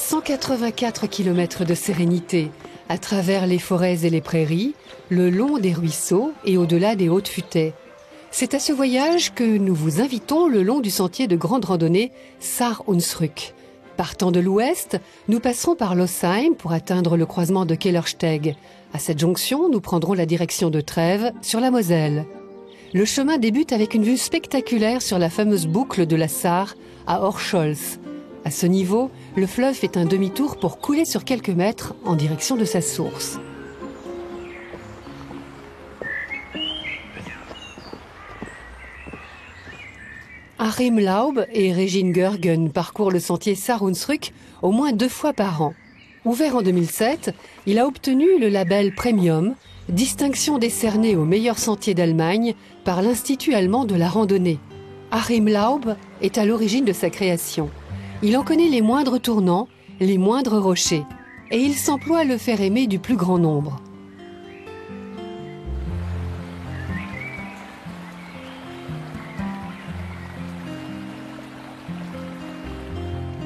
184 km de sérénité, à travers les forêts et les prairies, le long des ruisseaux et au-delà des hautes futaies. C'est à ce voyage que nous vous invitons le long du sentier de grande randonnée Saar-Hunsrück. Partant de l'ouest, nous passerons par Losheim pour atteindre le croisement de Kellersteg. À cette jonction, nous prendrons la direction de Trèves, sur la Moselle. Le chemin débute avec une vue spectaculaire sur la fameuse boucle de la Saar à Horscholz. À ce niveau, le fleuve fait un demi-tour pour couler sur quelques mètres en direction de sa source. Achim Laub et Régine Görgen parcourent le sentier Saar-Hunsrück au moins 2 fois par an. Ouvert en 2007, il a obtenu le label Premium, distinction décernée au meilleur sentier d'Allemagne par l'Institut allemand de la randonnée. Achim Laub est à l'origine de sa création. Il en connaît les moindres tournants, les moindres rochers, et il s'emploie à le faire aimer du plus grand nombre.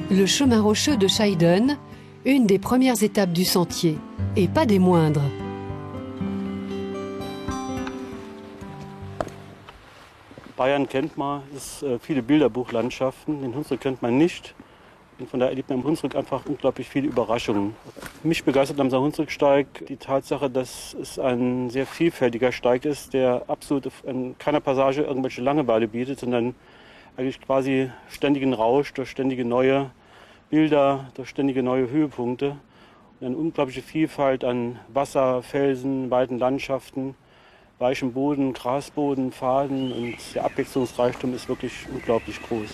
Le chemin rocheux de Scheiden, une des premières étapes du sentier, et pas des moindres. Bayern kennt man, es ist viele Bilderbuchlandschaften, den Hunsrück kennt man nicht. Und von daher erlebt man im Hunsrück einfach unglaublich viele Überraschungen. Mich begeistert am Saar-Hunsrück-Steig die Tatsache, dass es ein sehr vielfältiger Steig ist, der absolut in keiner Passage irgendwelche Langeweile bietet, sondern eigentlich quasi ständigen Rausch durch ständige neue Bilder, durch ständige neue Höhepunkte. Und eine unglaubliche Vielfalt an Wasser, Felsen, weiten Landschaften, weichem Boden, Grasboden, Pfaden, und der Abwechslungsreichtum ist wirklich unglaublich groß.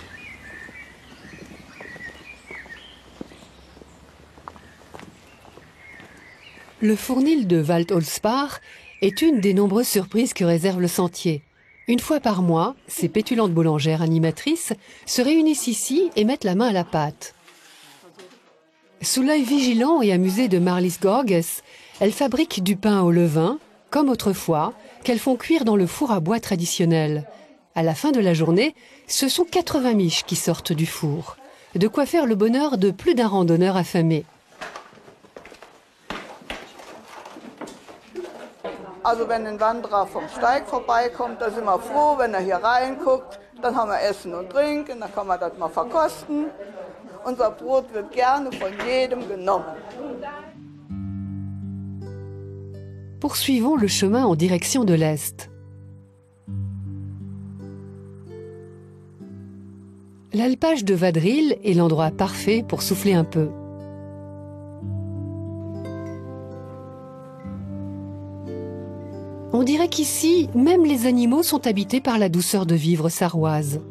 Le fournil de Wald-Olspach est une des nombreuses surprises que réserve le sentier. Une fois par mois, ces pétulantes boulangères animatrices se réunissent ici et mettent la main à la pâte. Sous l'œil vigilant et amusé de Marlies Gorges, elles fabriquent du pain au levain, comme autrefois, qu'elles font cuire dans le four à bois traditionnel. À la fin de la journée, ce sont 80 miches qui sortent du four. De quoi faire le bonheur de plus d'un randonneur affamé. Also wenn ein Wanderer vom Steig vorbeikommt, da sind wir froh, wenn er hier reinguckt. Dann haben wir Essen und Trinken, dann kann man das mal verkosten. Unser Brot wird gerne von jedem genommen. Poursuivons le chemin en direction de l'Est. L'alpage de Vadril est l'endroit parfait pour souffler un peu. On dirait qu'ici, même les animaux sont habités par la douceur de vivre sarroise.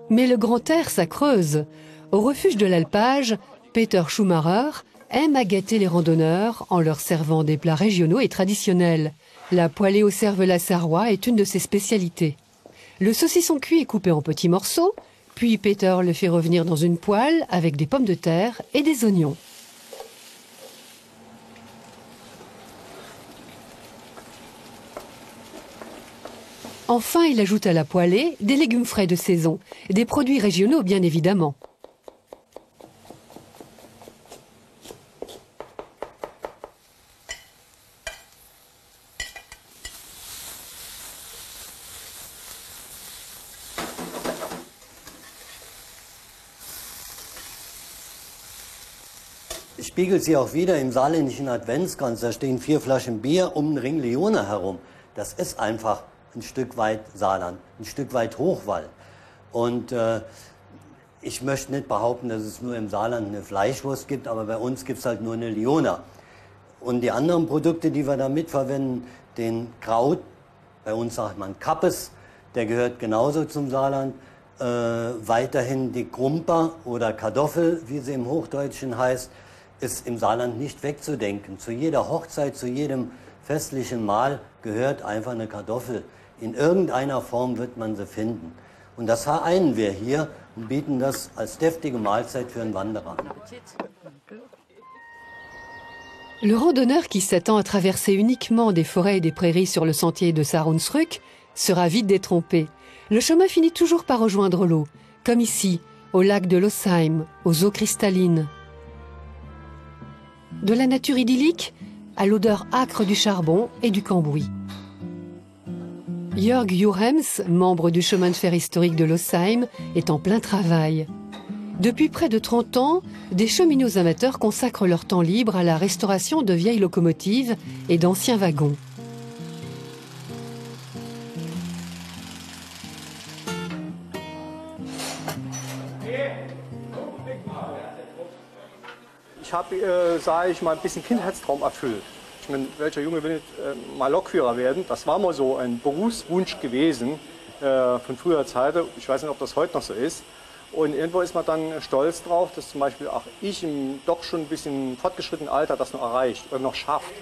Mais le grand air, ça creuse. Au refuge de l'alpage, Peter Schumacher aime à gâter les randonneurs en leur servant des plats régionaux et traditionnels. La poêlée au cervelas sarrois est une de ses spécialités. Le saucisson cuit est coupé en petits morceaux, puis Peter le fait revenir dans une poêle avec des pommes de terre et des oignons. Enfin, il ajoute à la poêlée des légumes frais de saison, des produits régionaux bien évidemment. Spiegelt sich auch wieder im saarländischen Adventskranz. Da stehen 4 Flaschen Bier um den Ring Leona herum. Das ist einfach ein Stück weit Saarland, ein Stück weit Hochwald. Und ich möchte nicht behaupten, dass es nur im Saarland eine Fleischwurst gibt, aber bei uns gibt es halt nur eine Leona. Und die anderen Produkte, die wir da mitverwenden, den Kraut, bei uns sagt man Kappes, der gehört genauso zum Saarland. Weiterhin die Krumper oder Kartoffel, wie sie im Hochdeutschen heißt, ist im Saarland nicht wegzudenken. Zu jeder Hochzeit, zu jedem festlichen Mahl gehört einfach eine Kartoffel. In irgendeiner Form wird man sie finden. Und das vereinen wir hier und bieten das als deftige Mahlzeit für einen Wanderer an. Le randonneur qui s'attend à traverser uniquement des forêts et des prairies sur le sentier de Saar-Hunsrück sera vite détrompé. Le chemin finit toujours par rejoindre l'eau. comme ici, au lac de Lossheim, aux eaux cristallines. De la nature idyllique à l'odeur âcre du charbon et du cambouis. Jörg Jorems, membre du chemin de fer historique de Lossheim, est en plein travail. Depuis près de 30 ans, des cheminots amateurs consacrent leur temps libre à la restauration de vieilles locomotives et d'anciens wagons. Ich habe, sage ich mal, ein bisschen Kindheitstraum erfüllt. Ich meine, welcher Junge will nicht mal Lokführer werden? Das war mal so ein Berufswunsch gewesen von früher Zeiten. Ich weiß nicht, ob das heute noch so ist. Und irgendwo ist man dann stolz drauf, dass zum Beispiel auch ich im doch schon ein bisschen fortgeschrittenen Alter das noch erreicht oder noch schafft.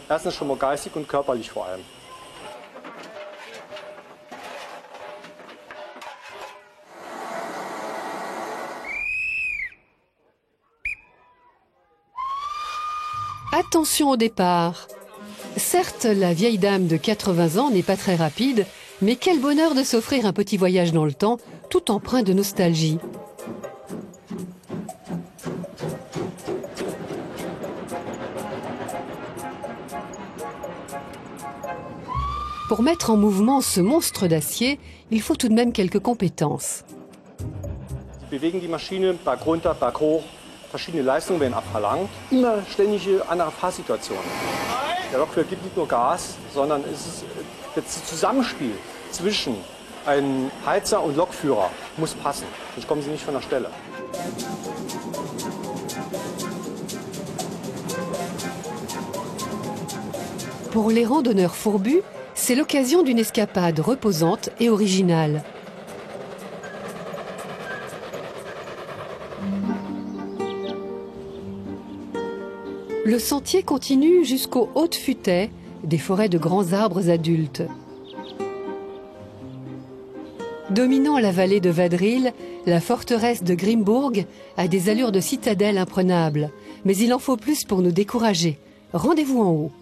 Erstens schon mal geistig und körperlich vor allem. Attention au départ. Certes, la vieille dame de 80 ans n'est pas très rapide, mais quel bonheur de s'offrir un petit voyage dans le temps, tout empreint de nostalgie. Pour mettre en mouvement ce monstre d'acier, il faut tout de même quelques compétences. Sie bewegen die Maschine Berg runter, Berg hoch. Verschiedene Leistungen werden abverlangt. Immer ständige andere Fahrsituationen. Der Lokführer gibt nicht nur Gas, sondern es ist das Zusammenspiel zwischen einem Heizer und Lokführer muss passen. Sonst kommen sie nicht von der Stelle. Pour les randonneurs fourbus, c'est l'occasion d'une escapade reposante et originale. Le sentier continue jusqu'aux hautes futaies, des forêts de grands arbres adultes. Dominant la vallée de Vadril, la forteresse de Grimbourg a des allures de citadelle imprenables. Mais il en faut plus pour nous décourager. Rendez-vous en haut.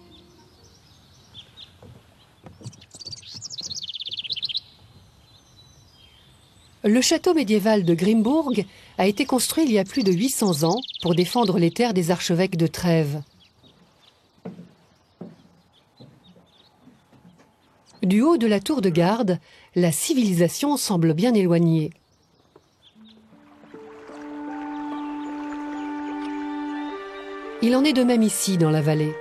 Le château médiéval de Grimbourg a été construit il y a plus de 800 ans pour défendre les terres des archevêques de Trèves. Du haut de la tour de garde, la civilisation semble bien éloignée. Il en est de même ici, dans la vallée.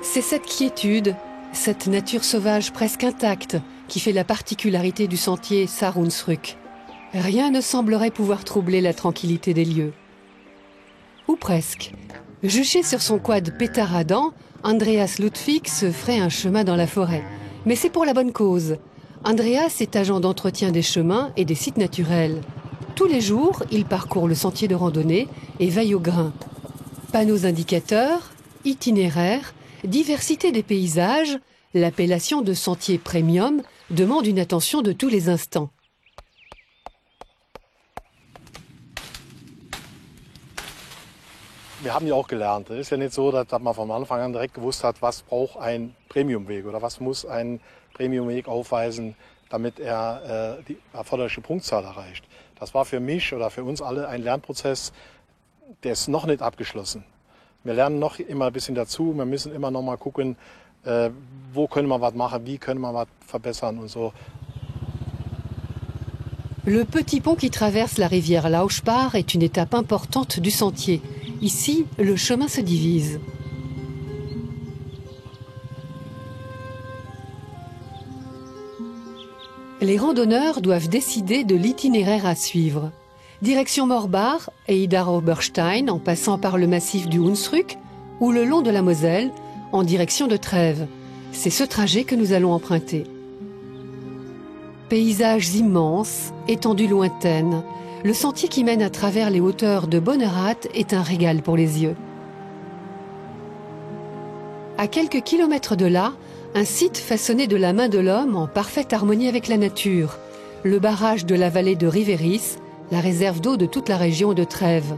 C'est cette quiétude, cette nature sauvage presque intacte, qui fait la particularité du sentier Saar-Hunsrück. Rien ne semblerait pouvoir troubler la tranquillité des lieux. Ou presque. Juché sur son quad pétaradant, Andreas Ludwig se ferait un chemin dans la forêt. Mais c'est pour la bonne cause. Andreas est agent d'entretien des chemins et des sites naturels. Tous les jours, il parcourt le sentier de randonnée et veille au grain. Panneaux indicateurs, itinéraires, diversité des paysages, l'appellation de sentier premium demande une attention de tous les instants. Wir haben ja auch gelernt. Es ist ja nicht so, dass man von Anfang an direkt gewusst hat, was braucht ein Premiumweg oder was muss ein Premiumweg aufweisen, damit er die erforderliche Punktzahl erreicht. Das war für mich oder für uns alle ein Lernprozess, der ist noch nicht abgeschlossen. Wir lernen noch immer ein bisschen dazu. Wir müssen immer noch mal gucken, wo können wir was machen, wie können wir was verbessern und so. Le petit pont qui traverse la rivière Lauchbach est une étape importante du sentier. Ici, le chemin se divise. Les randonneurs doivent décider de l'itinéraire à suivre. Direction Morbach et Idar-Oberstein en passant par le massif du Hunsrück ou le long de la Moselle en direction de Trèves. C'est ce trajet que nous allons emprunter. Paysages immenses, étendues lointaines, le sentier qui mène à travers les hauteurs de Bonnerat est un régal pour les yeux. À quelques kilomètres de là, un site façonné de la main de l'homme en parfaite harmonie avec la nature, le barrage de la vallée de Riveris, la réserve d'eau de toute la région de Trèves.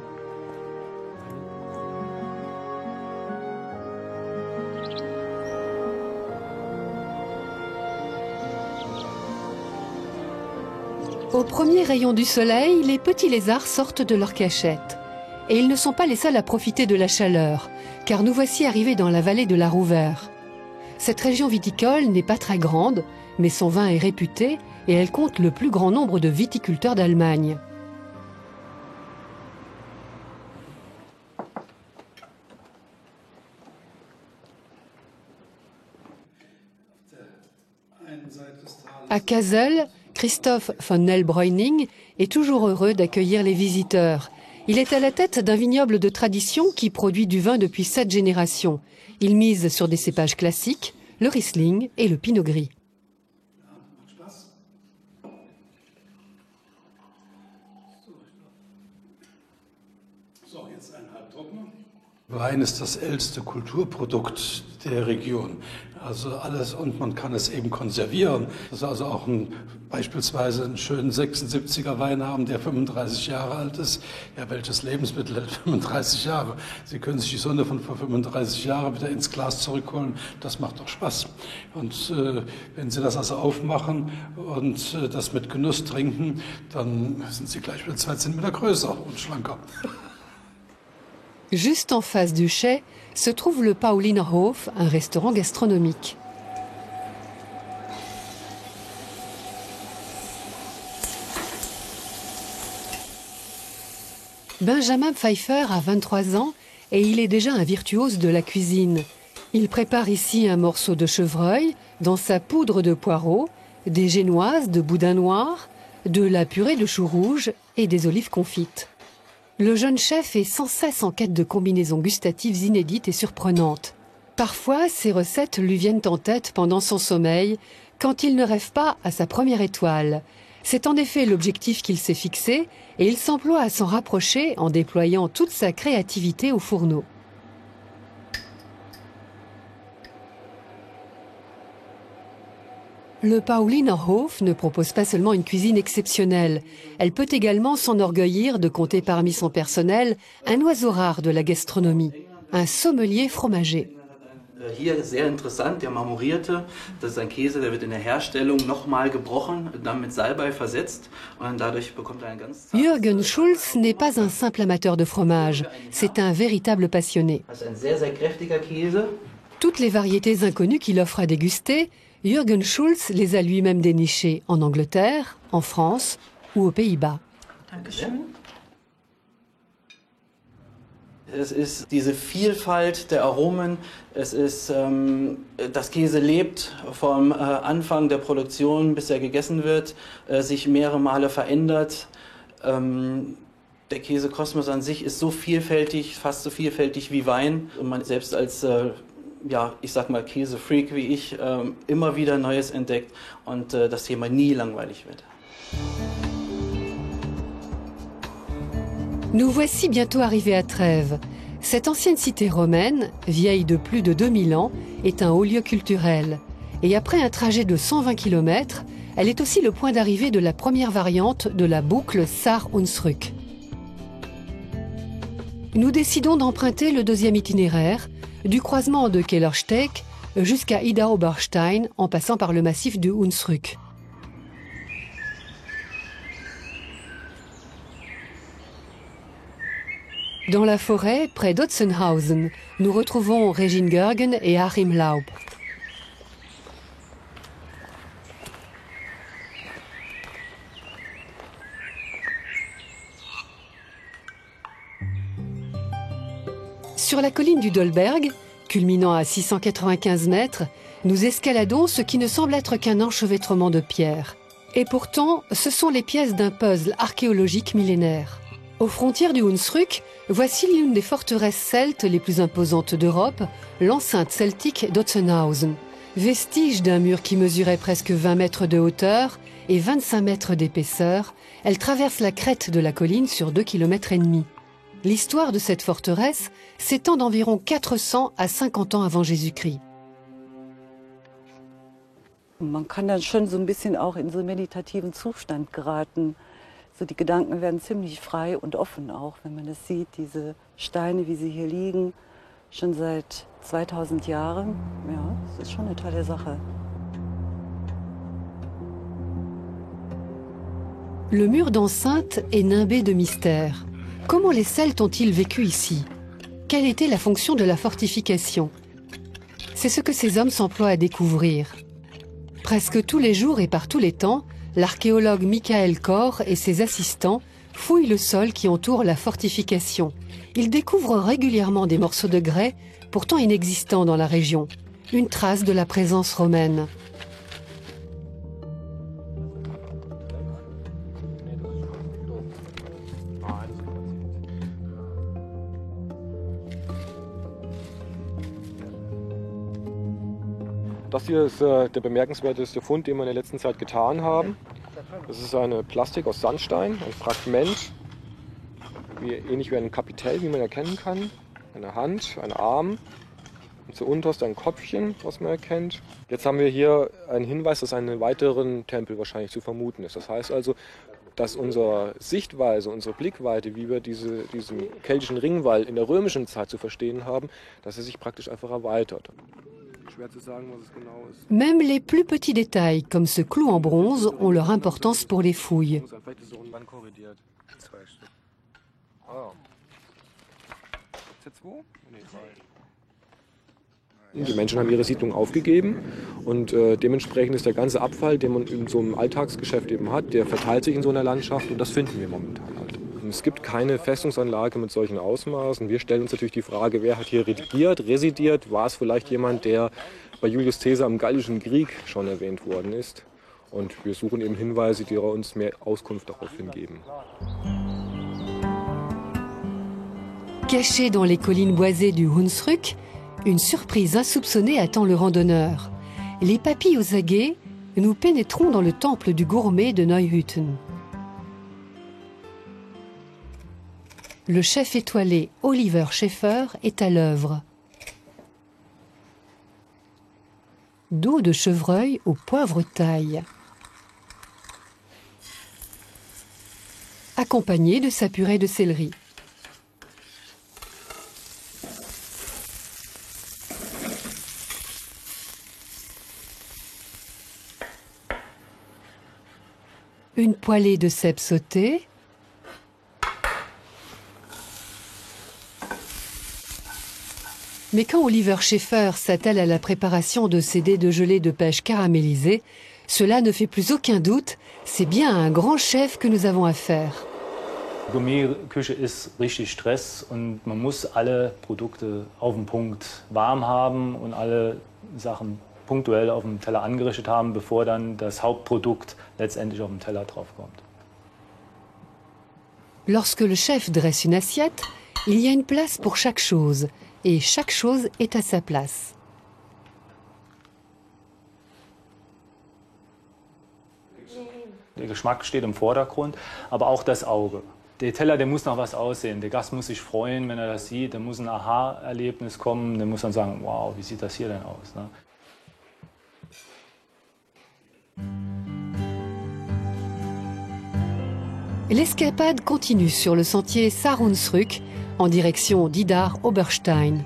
Au premier rayon du soleil, les petits lézards sortent de leur cachette. Et ils ne sont pas les seuls à profiter de la chaleur, car nous voici arrivés dans la vallée de la Rouvère. Cette région viticole n'est pas très grande, mais son vin est réputé et elle compte le plus grand nombre de viticulteurs d'Allemagne. À Kassel, Christoph von Nell-Breuning est toujours heureux d'accueillir les visiteurs. Il est à la tête d'un vignoble de tradition qui produit du vin depuis 7 générations. Il mise sur des cépages classiques, le Riesling et le Pinot Gris. Wein ist das älteste Kulturprodukt der Region. Also alles, und man kann es eben konservieren. Das ist also auch beispielsweise einen schönen 76er Wein haben, der 35 Jahre alt ist. Ja, welches Lebensmittel hält 35 Jahre? Sie können sich die Sonne von vor 35 Jahren wieder ins Glas zurückholen. Das macht doch Spaß. Und wenn Sie das also aufmachen und das mit Genuss trinken, dann sind Sie gleich wieder 2 Zentimeter größer und schlanker. Juste en face du chai se trouve le Paulinerhof, un restaurant gastronomique. Benjamin Pfeiffer a 23 ans et il est déjà un virtuose de la cuisine. Il prépare ici un morceau de chevreuil dans sa poudre de poireaux, des génoises de boudin noir, de la purée de choux rouges et des olives confites. Le jeune chef est sans cesse en quête de combinaisons gustatives inédites et surprenantes. Parfois, ces recettes lui viennent en tête pendant son sommeil, quand il ne rêve pas à sa première étoile. C'est en effet l'objectif qu'il s'est fixé et il s'emploie à s'en rapprocher en déployant toute sa créativité au fourneau. Le Paulinerhof ne propose pas seulement une cuisine exceptionnelle. Elle peut également s'enorgueillir de compter parmi son personnel un oiseau rare de la gastronomie, un sommelier fromager. Hier sehr interessant, der Marmorierte, das ist ein Käse, der wird in der Herstellung nochmal gebrochen, dann mit Salbei versetzt und dadurch bekommt er ein ganz... Jürgen Schulz n'est pas un simple amateur de fromage, c'est un véritable passionné. Das ist ein sehr, sehr kräftiger Käse. Toutes les variétés inconnues qu'il offre à déguster, Jürgen Schulz les a lui-même dénichées en Angleterre, en France ou aux Pays-Bas. Es ist diese Vielfalt der Aromen, es ist, das Käse lebt vom Anfang der Produktion bis er gegessen wird, sich mehrere Male verändert. Der Käsekosmos an sich ist so vielfältig, fast so vielfältig wie Wein. Und man selbst als ja, ich sag mal Käsefreak wie ich, immer wieder Neues entdeckt und das Thema nie langweilig wird. Nous voici bientôt arrivés à Trèves. Cette ancienne cité romaine, vieille de plus de 2000 ans, est un haut lieu culturel. Et après un trajet de 120 km, elle est aussi le point d'arrivée de la première variante de la boucle Saar-Hunsrück. Nous décidons d'emprunter le deuxième itinéraire, du croisement de Kellersteeg jusqu'à Idar-Oberstein en passant par le massif du Hunsrück. Dans la forêt, près d'Otzenhausen, nous retrouvons Regine Görgen et Achim Laub. Sur la colline du Dolberg, culminant à 695 mètres, nous escaladons ce qui ne semble être qu'un enchevêtrement de pierres. Et pourtant, ce sont les pièces d'un puzzle archéologique millénaire. Aux frontières du Hunsrück, voici l'une des forteresses celtes les plus imposantes d'Europe, l'enceinte celtique d'Otzenhausen. Vestige d'un mur qui mesurait presque 20 mètres de hauteur et 25 mètres d'épaisseur, elle traverse la crête de la colline sur 2,5 km. L'histoire de cette forteresse s'étend d'environ 400 à 50 ans avant Jésus-Christ. Man kann dann schon so ein bisschen auch in so einen meditativen Zustand geraten. So die Gedanken werden ziemlich frei und offen auch, wenn man das sieht, diese Steine, wie sie hier liegen, schon seit 2000 Jahren. Ja, das ist schon eine tolle Sache. Le mur d'enceinte est nimbé de mystères. Comment les Celtes ont-ils vécu ici? Quelle était la fonction de la fortification? C'est ce que ces hommes s'emploient à découvrir. Presque tous les jours et par tous les temps, l'archéologue Michael Kor et ses assistants fouillent le sol qui entoure la fortification. Ils découvrent régulièrement des morceaux de grès, pourtant inexistants dans la région, une trace de la présence romaine. Das hier ist der bemerkenswerteste Fund, den wir in der letzten Zeit getan haben. Das ist eine Plastik aus Sandstein, ein Fragment, ähnlich wie ein Kapitell, wie man erkennen kann. Eine Hand, ein Arm und zuunterst ein Kopfchen, was man erkennt. Jetzt haben wir hier einen Hinweis, dass einen weiteren Tempel wahrscheinlich zu vermuten ist. Das heißt also, dass unsere Sichtweise, unsere Blickweite, wie wir diesen keltischen Ringwall in der römischen Zeit zu verstehen haben, dass er sich praktisch einfach erweitert. Même les plus petits détails, comme ce clou en bronze, ont leur importance pour les fouilles. Die Menschen haben ihre Siedlung aufgegeben und dementsprechend ist der ganze Abfall, den man in so einem Alltagsgeschäft eben hat, der verteilt sich in so einer Landschaft und das finden wir momentan halt. Und es gibt keine Festungsanlage mit solchen Ausmaßen. Wir stellen uns natürlich die Frage, wer hat hier residiert? War es vielleicht jemand, der bei Julius Caesar im Gallischen Krieg schon erwähnt worden ist? Und wir suchen eben Hinweise, die uns mehr Auskunft darauf hingeben. Caché dans les collines boisées du Hunsrück, une surprise insoupçonnée attend le randonneur. Les papilles aux aguets, nous pénétrons dans le temple du gourmet de Neuhütten. Le chef étoilé Oliver Schäfer est à l'œuvre. Dos de chevreuil au poivre taille. Accompagné de sa purée de céleri. Une poêlée de cèpes sautés. Mais quand Oliver Schäfer s'attelle à la préparation de ces dés de gelée de pêche caramélisés, cela ne fait plus aucun doute, c'est bien à un grand chef que nous avons affaire. Gourmet-Küche ist richtig Stress und man muss alle Produkte auf den Punkt warm haben und alle Sachen punktuell auf dem Teller angerichtet haben, bevor dann das Hauptprodukt letztendlich auf dem Teller draufkommt. Lorsque le chef dresse une assiette, il y a une place pour chaque chose, et chaque chose est à sa place. Der Geschmack steht im Vordergrund, aber auch das Auge. Der Teller, der muss nach was aussehen. Der Gast muss sich freuen, wenn er das sieht. Da muss ein Aha-Erlebnis kommen. Der muss dann sagen, wow, wie sieht das hier denn aus? Ne? L'escapade continue sur le sentier Saar-Hunsrück en direction d'Idar-Oberstein.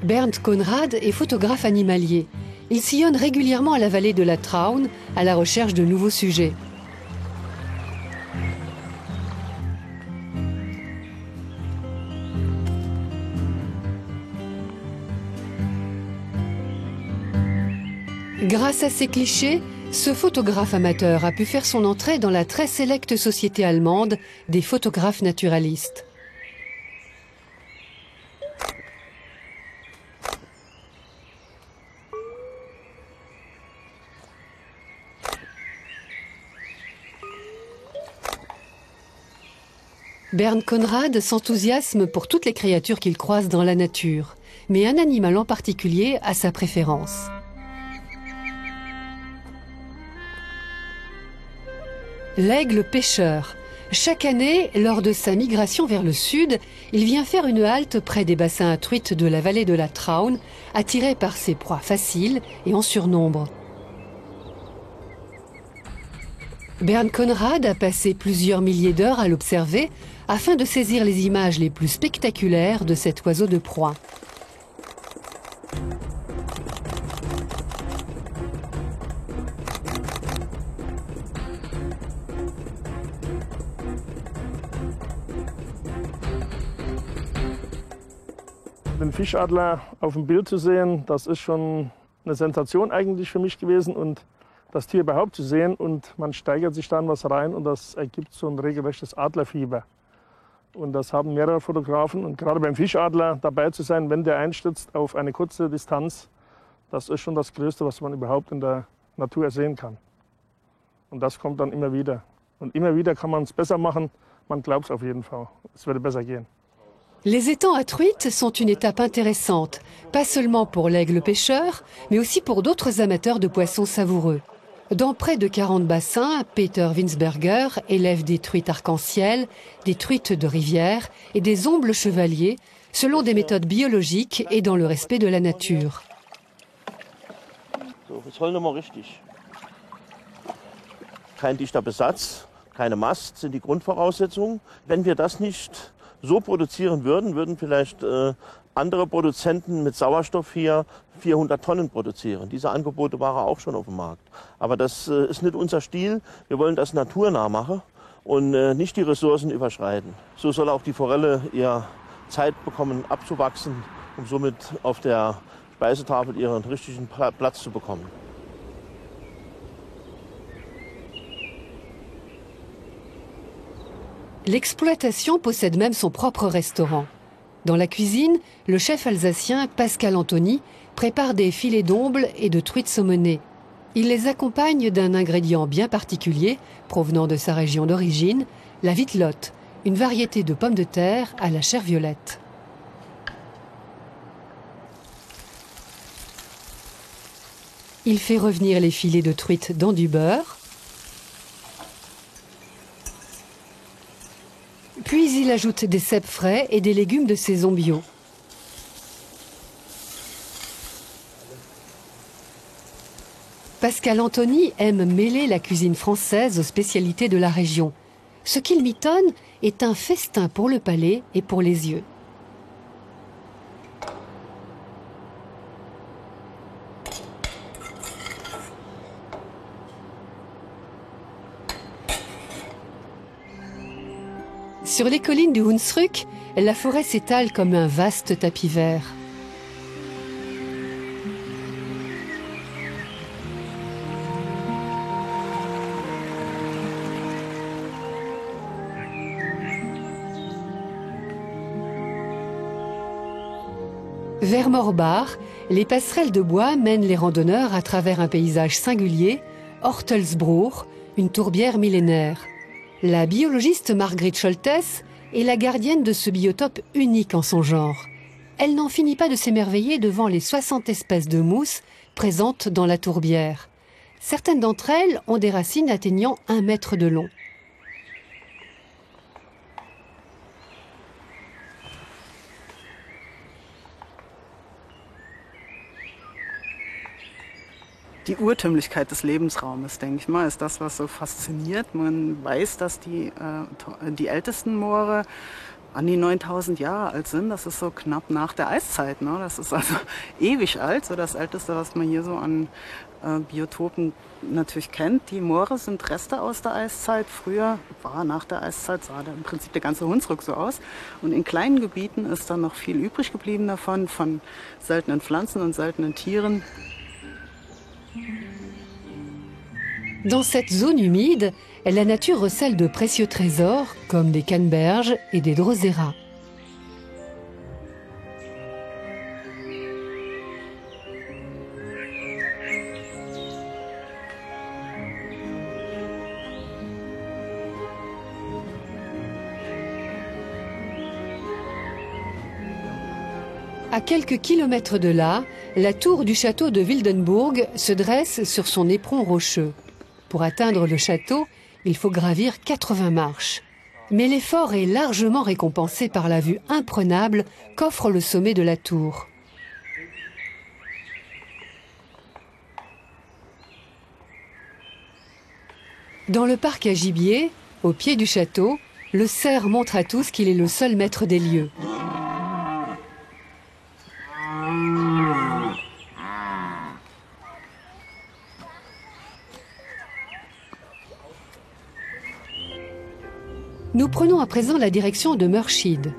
Bernd Conrad est photographe animalier. Il sillonne régulièrement la vallée de la Traun à la recherche de nouveaux sujets. Grâce à ses clichés, ce photographe amateur a pu faire son entrée dans la très sélecte société allemande des photographes naturalistes. Bernd Conrad s'enthousiasme pour toutes les créatures qu'il croise dans la nature, mais un animal en particulier a sa préférence. L'aigle pêcheur. Chaque année, lors de sa migration vers le sud, il vient faire une halte près des bassins à truites de la vallée de la Traun, attiré par ses proies faciles et en surnombre. Bernd Conrad a passé plusieurs milliers d'heures à l'observer afin de saisir les images les plus spectaculaires de cet oiseau de proie. den Fischadler auf dem Bild zu sehen, das ist schon eine Sensation eigentlich für mich gewesen. Und das Tier überhaupt zu sehen und man steigert sich dann was rein und das ergibt so ein regelrechtes Adlerfieber. Und das haben mehrere Fotografen und gerade beim Fischadler dabei zu sein, wenn der einstürzt auf eine kurze Distanz, das ist schon das Größte, was man überhaupt in der Natur sehen kann. Und das kommt dann immer wieder. Und immer wieder kann man es besser machen, man glaubt es auf jeden Fall, es würde besser gehen. Les étangs à truites sont une étape intéressante, pas seulement pour l'aigle pêcheur, mais aussi pour d'autres amateurs de poissons savoureux. Dans près de 40 bassins, Peter Winsberger élève des truites arc-en-ciel, des truites de rivière et des ombles chevaliers, selon des méthodes biologiques et dans le respect de la nature. So, jetzt holen wir mal richtig. Kein dichter Besatz, keine Mast sind die Grundvoraussetzungen. Wenn wir das nicht so produzieren würden, würden vielleicht andere Produzenten mit Sauerstoff hier 400 Tonnen produzieren. Diese Angebote waren auch schon auf dem Markt. Aber das ist nicht unser Stil. Wir wollen das naturnah machen und nicht die Ressourcen überschreiten. So soll auch die Forelle ihr Zeit bekommen, abzuwachsen, um somit auf der Speisetafel ihren richtigen Platz zu bekommen. L'exploitation possède même son propre restaurant. Dans la cuisine, le chef alsacien Pascal Anthony prépare des filets d'omble et de truites saumonées. Il les accompagne d'un ingrédient bien particulier, provenant de sa région d'origine, la vitelotte, une variété de pommes de terre à la chair violette. Il fait revenir les filets de truite dans du beurre, puis il ajoute des cèpes frais et des légumes de saison bio. Pascal Anthony aime mêler la cuisine française aux spécialités de la région. Ce qu'il mitonne est un festin pour le palais et pour les yeux. Sur les collines du Hunsrück, la forêt s'étale comme un vaste tapis vert. Vers Morbach, les passerelles de bois mènent les randonneurs à travers un paysage singulier, Ortelsbruch, une tourbière millénaire. La biologiste Margrit Scholtes est la gardienne de ce biotope unique en son genre. Elle n'en finit pas de s'émerveiller devant les 60 espèces de mousses présentes dans la tourbière. Certaines d'entre elles ont des racines atteignant 1 mètre de long. Die Urtümlichkeit des Lebensraumes, denke ich mal, ist das, was so fasziniert. Man weiß, dass die ältesten Moore an die 9000 Jahre alt sind. Das ist so knapp nach der Eiszeit. Ne? Das ist also ewig alt, so das Älteste, was man hier so an Biotopen natürlich kennt. Die Moore sind Reste aus der Eiszeit. Früher nach der Eiszeit sah im Prinzip der ganze Hunsrück so aus. Und in kleinen Gebieten ist dann noch viel übrig geblieben davon, von seltenen Pflanzen und seltenen Tieren. Dans cette zone humide, la nature recèle de précieux trésors comme des canneberges et des droseras. À quelques kilomètres de là, la tour du château de Wildenburg se dresse sur son éperon rocheux. Pour atteindre le château, il faut gravir 80 marches. Mais l'effort est largement récompensé par la vue imprenable qu'offre le sommet de la tour. Dans le parc à gibier, au pied du château, le cerf montre à tous qu'il est le seul maître des lieux. Nous prenons à présent la direction de Mörschid.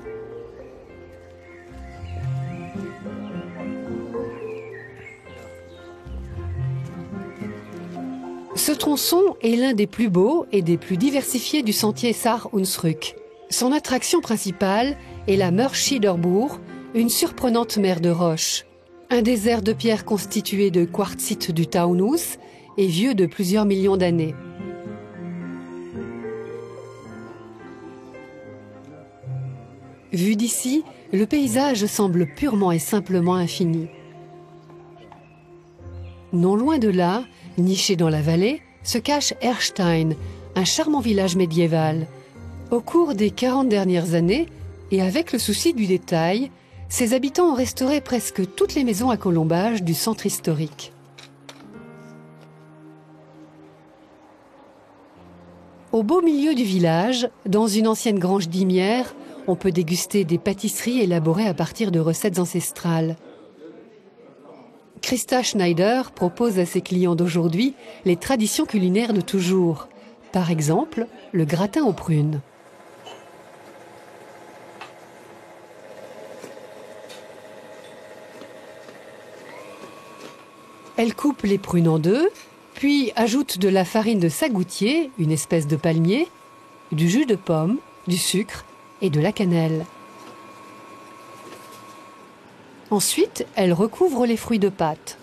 tronçon est l'un des plus beaux et des plus diversifiés du sentier Saar-Hunsrück. Son attraction principale est la Mörschidderboer, une surprenante mer de roches. Un désert de pierres constitué de quartzite du Taunus et vieux de plusieurs millions d'années. Vu d'ici, le paysage semble purement et simplement infini. Non loin de là, niché dans la vallée, se cache Erstein, un charmant village médiéval. Au cours des 40 dernières années, et avec le souci du détail, ses habitants ont restauré presque toutes les maisons à colombage du centre historique. Au beau milieu du village, dans une ancienne grange dîmière, on peut déguster des pâtisseries élaborées à partir de recettes ancestrales. Christa Schneider propose à ses clients d'aujourd'hui les traditions culinaires de toujours. Par exemple, le gratin aux prunes. Elle coupe les prunes en deux, puis ajoute de la farine de sagoutier, une espèce de palmier, du jus de pomme, du sucre et de la cannelle. Ensuite, elle recouvre les fruits de pâte.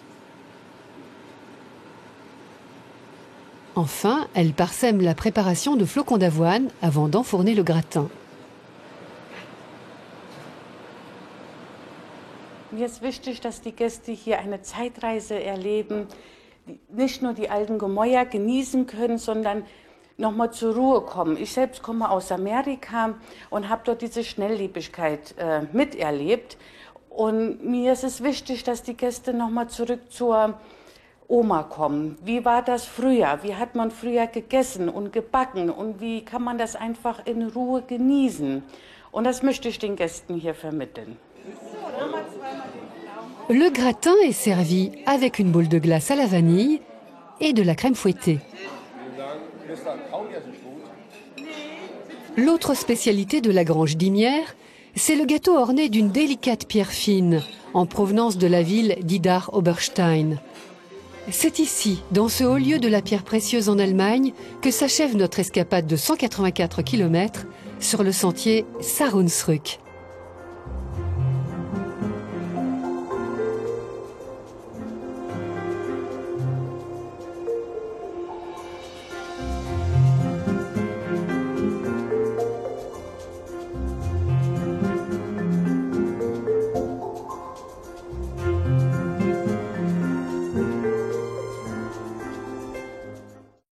Enfin, elle parsème la préparation de flocons d'avoine avant d'enfourner le gratin. Mir ist wichtig, dass die Gäste hier eine Zeitreise erleben, nicht nur die alten Gemäuer genießen können, sondern nochmal zur Ruhe kommen. Ich selbst komme aus Amerika und habe dort diese Schnelllebigkeit miterlebt. Und mir ist es wichtig, dass die Gäste nochmal zurück zur Oma kommen. Wie war das früher? Wie hat man früher gegessen und gebacken? Und wie kann man das einfach in Ruhe genießen? Und das möchte ich den Gästen hier vermitteln. Le gratin est servi avec une boule de glace à la vanille et de la crème fouettée. L'autre spécialité de la grange dîmière, c'est le gâteau orné d'une délicate pierre fine, en provenance de la ville d'Idar-Oberstein. C'est ici, dans ce haut lieu de la pierre précieuse en Allemagne, que s'achève notre escapade de 184 km sur le sentier Saar-Hunsrück.